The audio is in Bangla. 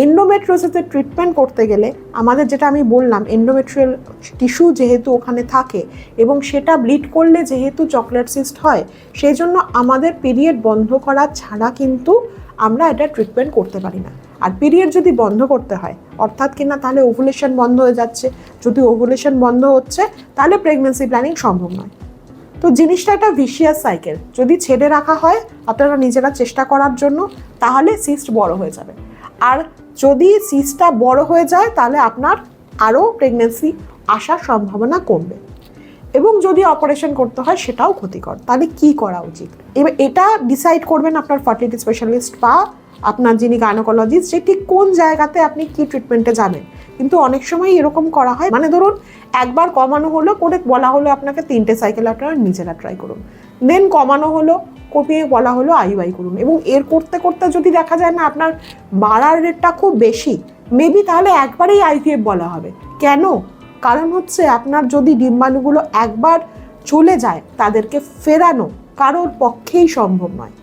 এন্ডোমেট্রিওসিসের ট্রিটমেন্ট করতে গেলে আমাদের যেটা আমি বললাম, এন্ডোমেট্রিয়াল টিস্যু যেহেতু ওখানে থাকে এবং সেটা ব্লিড করলে যেহেতু চকলেট সিস্ট হয়, সেই জন্য আমাদের পিরিয়ড বন্ধ করা ছাড়া কিন্তু আমরা এটা ট্রিটমেন্ট করতে পারি না। আর পিরিয়ড যদি বন্ধ করতে হয় অর্থাৎ কিনা তাহলে ওভুলেশন বন্ধ হয়ে যাচ্ছে, যদি ওভুলেশন বন্ধ হচ্ছে তাহলে প্রেগন্যান্সি প্ল্যানিং সম্ভব নয়। তো জিনিসটা একটা ভিশিয়াস সাইকেল। যদি ছেড়ে রাখা হয় আপনারা নিজেরা চেষ্টা করার জন্য, তাহলে সিস্ট বড় হয়ে যাবে। আর যদি সিস্টটা বড় হয়ে যায় তাহলে আপনার আরও প্রেগন্যান্সি আসার সম্ভাবনা কমবে, এবং যদি অপারেশন করতে হয় সেটাও ক্ষতিকর। তাহলে কি করা উচিত, এবার এটা ডিসাইড করবেন আপনার ফার্টিলিটি স্পেশালিস্ট বা আপনার যিনি গাইনোকোলজিস্ট, যে ঠিক কোন জায়গাতে আপনি কি ট্রিটমেন্টে যাবেন। কিন্তু অনেক সময় এরকম করা হয়, মানে ধরুন একবার কমানো হলো, করে বলা হলো আপনাকে 3টে সাইকেল আপনারা নিজেরা ট্রাই করুন, দেন কমানো হলো, কমিয়ে বলা হলো আইইউআই করুন, এবং এর করতে করতে যদি দেখা যায় না আপনার বাড়ার রেটটা খুব বেশি, মেবি তাহলে একবারেই আইভিএফ বলা হবে। কেন? কারণ হচ্ছে আপনার যদি ডিম্বাণুগুলো একবার চলে যায় তাদেরকে ফেরানো কারোর পক্ষেই সম্ভব নয়।